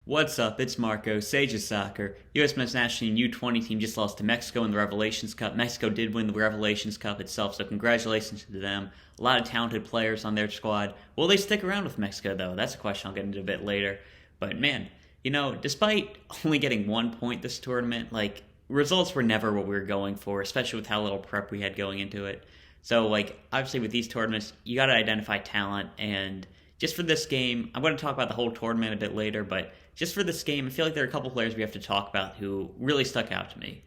What's up? It's Marco, Sage of Soccer. U.S. men's national team U20 team just lost to Mexico in the Revelations Cup. Mexico did win the Revelations Cup itself, so congratulations to them. A lot of talented players on their squad. Will they stick around with Mexico, though? That's a question I'll get into a bit later. But man, despite only getting 1 point this tournament, results were never what we were going for, especially with how little prep we had going into it. So, obviously with these tournaments, you got to identify talent, and just for this game, I'm going to talk about the whole tournament a bit later, but just for this game, I feel like there are a couple players we have to talk about who really stuck out to me.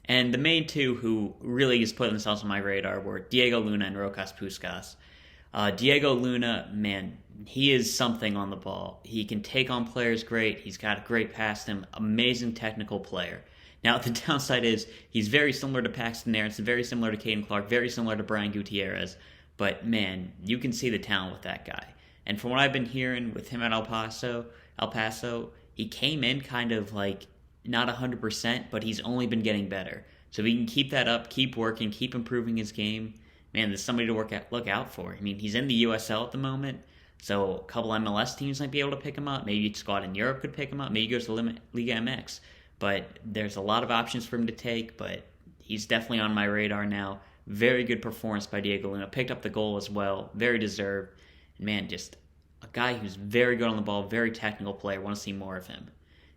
And the main two who really just put themselves on my radar were Diego Luna and Rokas Pukstas. Diego Luna, man, he is something on the ball. He can take on players great. He's got a great pass to him. Amazing technical player. Now, the downside is he's very similar to Paxton Aronson, very similar to Caden Clark, very similar to Brian Gutierrez. But, man, you can see the talent with that guy. And from what I've been hearing with him at El Paso, he came in kind of not 100%, but he's only been getting better. So if he can keep that up, keep working, keep improving his game, man, there's somebody to look out for. I mean, he's in the USL at the moment, so a couple MLS teams might be able to pick him up. Maybe a squad in Europe could pick him up. Maybe he goes to Liga MX. But there's a lot of options for him to take, but he's definitely on my radar now. Very good performance by Diego Luna. Picked up the goal as well. Very deserved. And man, just a guy who's very good on the ball, very technical player. Want to see more of him.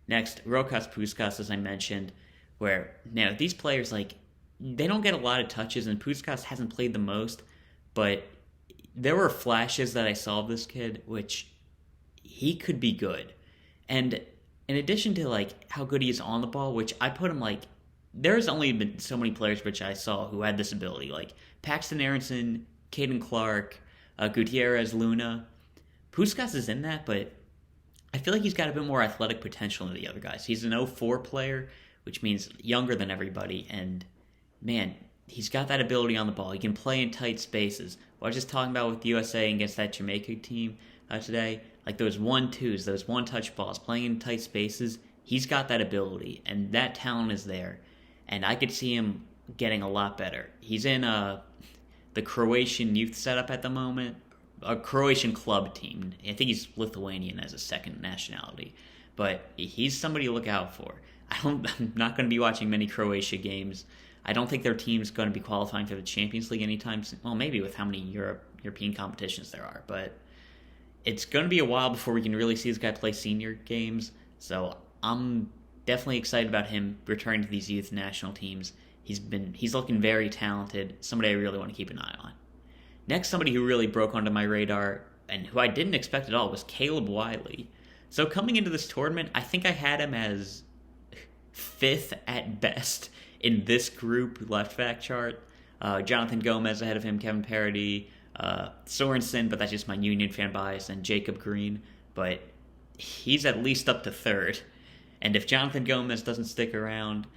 Next, Rokas Pukstas, as I mentioned, where now these players, they don't get a lot of touches, and Pukstas hasn't played the most, but there were flashes that I saw of this kid, which he could be good. And in addition to, how good he is on the ball, which I put him, there's only been so many players which I saw who had this ability, Paxton Aronson, Caden Clark, Gutierrez, Luna. Pukstas is in that, but I feel like he's got a bit more athletic potential than the other guys. He's an 04 player, which means younger than everybody, and man, he's got that ability on the ball. He can play in tight spaces. What I was just talking about with USA against that Jamaica team today, those 1-2s, those one-touch balls, playing in tight spaces, he's got that ability, and that talent is there, and I could see him getting a lot better. He's in the Croatian youth setup at the moment, a Croatian club team. I think he's Lithuanian as a second nationality, but he's somebody to look out for. I'm not going to be watching many Croatia games. I don't think their team's going to be qualifying for the Champions League anytime soon. Well, maybe with how many European competitions there are, but it's going to be a while before we can really see this guy play senior games, so I'm definitely excited about him returning to these youth national teams. He's looking very talented, somebody I really want to keep an eye on. Next, somebody who really broke onto my radar, and who I didn't expect at all, was Caleb Wiley. So coming into this tournament, I think I had him as 5th at best in this group left back chart. Jonathan Gomez ahead of him, Kevin Parody, Sorensen, but that's just my Union fan bias, and Jacob Green. But he's at least up to 3rd. And if Jonathan Gomez doesn't stick around,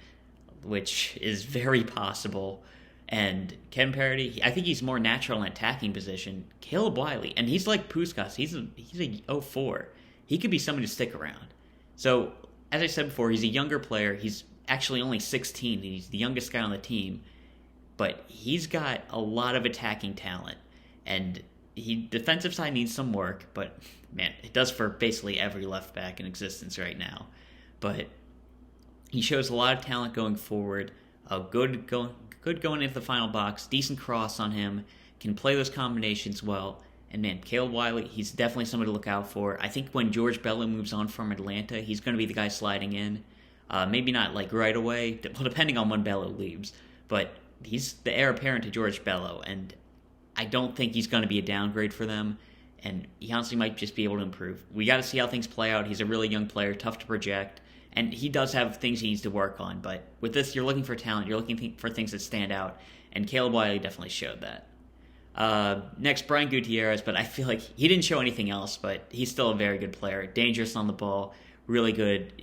which is very possible, and Kevin Parody, I think he's more natural in attacking position. Caleb Wiley, and he's like Pukstas, he's a 04. He could be somebody to stick around. So, as I said before, he's a younger player. He's actually only 16. He's the youngest guy on the team. But he's got a lot of attacking talent. And defensive side needs some work, but man, it does for basically every left back in existence right now. But he shows a lot of talent going forward. Good going into the final box. Decent cross on him. Can play those combinations well. And man, Caleb Wiley, he's definitely somebody to look out for. I think when George Bello moves on from Atlanta, he's going to be the guy sliding in. Maybe not right away, depending on when Bello leaves. But he's the heir apparent to George Bello, and I don't think he's going to be a downgrade for them. And he honestly might just be able to improve. We got to see how things play out. He's a really young player, tough to project. And he does have things he needs to work on. But with this, you're looking for talent. You're looking for things that stand out. And Caleb Wiley definitely showed that. Next, Brian Gutierrez. But I feel like he didn't show anything else. But he's still a very good player. Dangerous on the ball. Really good.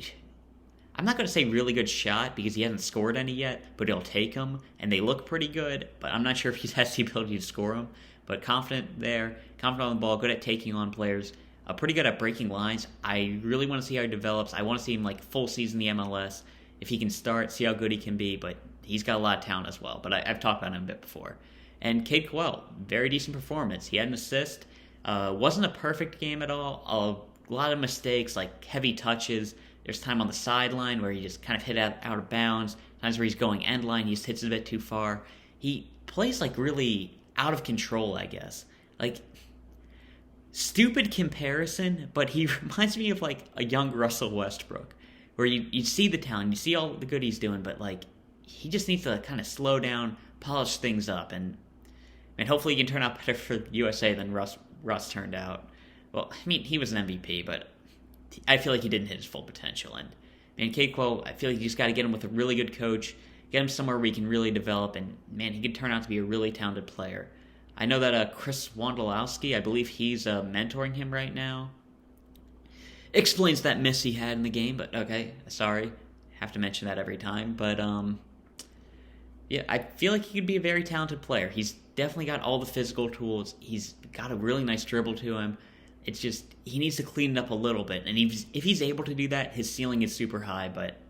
I'm not going to say really good shot because he hasn't scored any yet. But he'll take them. And they look pretty good. But I'm not sure if he has the ability to score them. But confident there. Confident on the ball. Good at taking on players. Pretty good at breaking lines. I really want to see how he develops. I want to see him full season in the MLS. If he can start, see how good he can be. But he's got a lot of talent as well. But I've talked about him a bit before. And Cowell, very decent performance. He had an assist. Wasn't a perfect game at all. a lot of mistakes, like heavy touches. There's time on the sideline where he just kind of hit out of bounds. Times where he's going end line, he just hits it a bit too far. He plays like really out of control, I guess. Like, stupid comparison, but he reminds me of like a young Russell Westbrook, where you see the talent, you see all the good he's doing, but like he just needs to kind of slow down, polish things up, and hopefully he can turn out better for USA than Russ turned out. Well, I mean, he was an MVP, but I feel like he didn't hit his full potential. And man, Cade, I feel like you just got to get him with a really good coach, get him somewhere where he can really develop, and man, he could turn out to be a really talented player. I know that Chris Wondolowski, I believe he's mentoring him right now. Explains that miss he had in the game, but okay, sorry. Have to mention that every time. But, yeah, I feel like he could be a very talented player. He's definitely got all the physical tools. He's got a really nice dribble to him. It's just, he needs to clean it up a little bit. And if he's able to do that, his ceiling is super high, but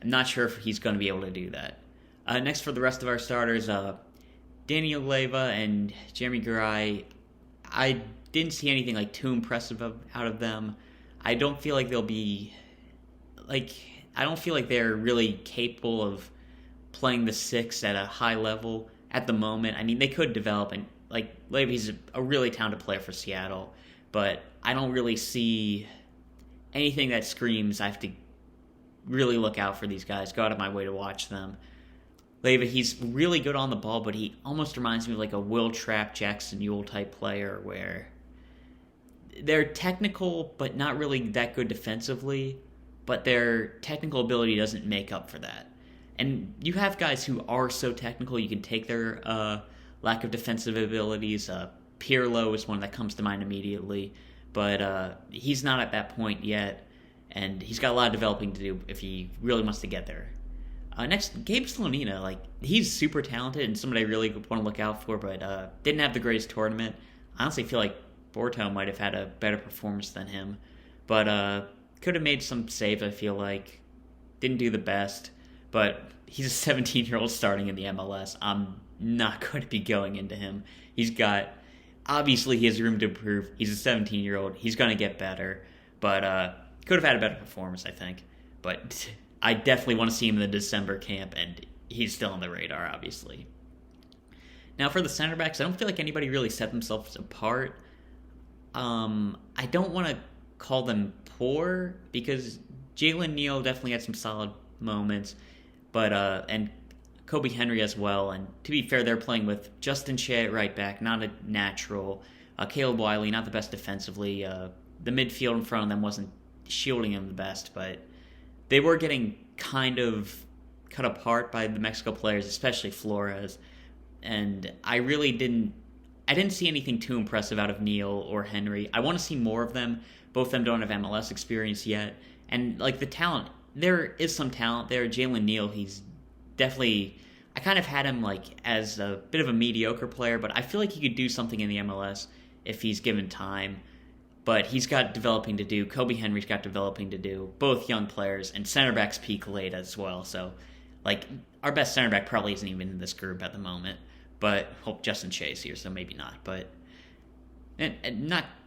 I'm not sure if he's going to be able to do that. Next for the rest of our starters, Daniel Leyva and Jeremy Garay, I didn't see anything like too impressive out of them. I don't feel like they'll be I don't feel like they're really capable of playing the six at a high level at the moment. I mean, they could develop, and like Leyva's a really talented player for Seattle, but I don't really see anything that screams I have to really look out for these guys, go out of my way to watch them. Leyva, he's really good on the ball, but he almost reminds me of like a Will Trapp, Jackson Ewell type player where they're technical but not really that good defensively, but their technical ability doesn't make up for that. And you have guys who are so technical, you can take their lack of defensive abilities. Pirlo is one that comes to mind immediately, but he's not at that point yet, and he's got a lot of developing to do if he really wants to get there. Next, Gabe Slonina, he's super talented and somebody I really want to look out for, but didn't have the greatest tournament. I honestly feel like Borto might have had a better performance than him, but could have made some saves, I feel like. Didn't do the best, but he's a 17-year-old starting in the MLS. I'm not going to be going into him. Obviously he has room to improve. He's a 17-year-old. He's going to get better, but could have had a better performance, I think. But I definitely want to see him in the December camp, and he's still on the radar, obviously. Now, for the center backs, I don't feel like anybody really set themselves apart. I don't want to call them poor, because Jalen, Neal definitely had some solid moments, but and Kobi Henry as well. And to be fair, they're playing with Justin Shea at right back, not a natural. Caleb Wiley, not the best defensively. The midfield in front of them wasn't shielding him the best, but they were getting kind of cut apart by the Mexico players, especially Flores. And I didn't see anything too impressive out of Neal or Henry. I want to see more of them. Both of them don't have MLS experience yet. And the talent, there is some talent there. Jalen Neal, he's definitely, I kind of had him as a bit of a mediocre player, but I feel like he could do something in the MLS if he's given time. But he's got developing to do. Kobi Henry's got developing to do. Both young players, and center backs peak late as well. So, our best center back probably isn't even in this group at the moment. But hope Justin Shea's here, so maybe not. But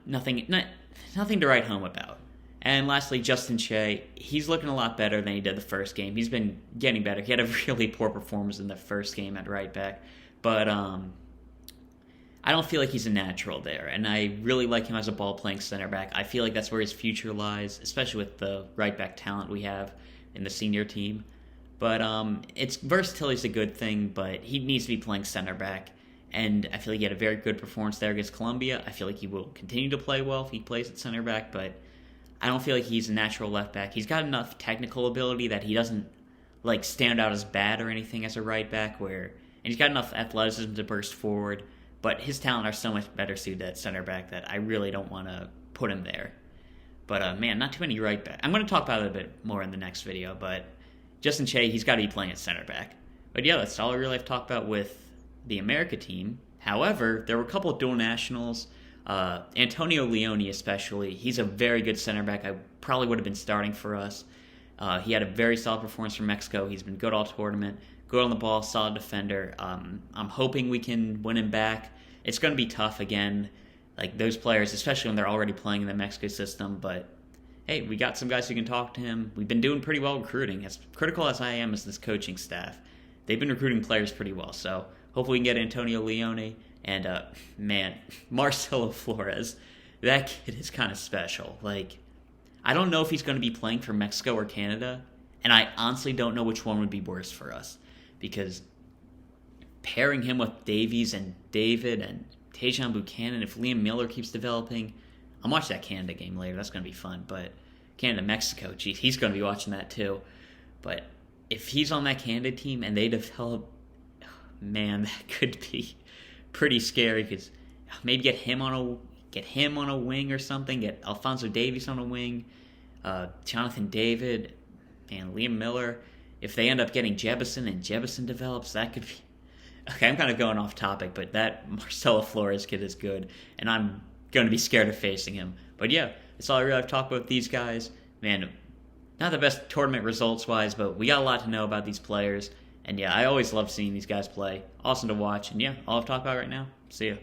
nothing to write home about. And lastly, Justin Shea, he's looking a lot better than he did the first game. He's been getting better. He had a really poor performance in the first game at right back. But I don't feel like he's a natural there. And I really like him as a ball-playing center back. I feel like that's where his future lies, especially with the right back talent we have in the senior team. But versatility's a good thing, but he needs to be playing center back. And I feel like he had a very good performance there against Colombia. I feel like he will continue to play well if he plays at center back, but I don't feel like he's a natural left back. He's got enough technical ability that he doesn't stand out as bad or anything as a right back, and he's got enough athleticism to burst forward, but his talent are so much better suited at center back that I really don't want to put him there. But man, not too many right back. I'm going to talk about it a bit more in the next video, but Justin Shea, he's got to be playing at center back. But yeah, that's all I really have to talk about with the America team. However, there were a couple of dual nationals. Antonio Leone especially, he's a very good center back. I probably would have been starting for us. He had a very solid performance for Mexico. He's been good all tournament, good on the ball, solid defender. I'm hoping we can win him back. It's going to be tough again. like those players, especially when they're already playing in the Mexico system. But hey, we got some guys who can talk to him. We've been doing pretty well recruiting. As critical as I am as this coaching staff, they've been recruiting players pretty well. So hopefully we can get Antonio Leone. And, man, Marcelo Flores, that kid is kind of special. Like, I don't know if he's going to be playing for Mexico or Canada, and I honestly don't know which one would be worse for us. Because pairing him with Davies and David and Tajon Buchanan, if Liam Miller keeps developing, I'm watching that Canada game later. That's going to be fun. But Canada-Mexico, geez, he's going to be watching that too. But if he's on that Canada team and they develop, man, that could be pretty scary, because maybe get him on a wing or something. Get Alphonso Davies on a wing, Jonathan David, and Liam Miller. If they end up getting Jebison and Jebison develops, that could be. Okay, I'm kind of going off topic, but that Marcelo Flores kid is good, and I'm going to be scared of facing him. But yeah, that's all I really have to talk about with these guys. Man, not the best tournament results-wise, but we got a lot to know about these players. And yeah, I always love seeing these guys play. Awesome to watch. And yeah, all I've talked about right now. See ya.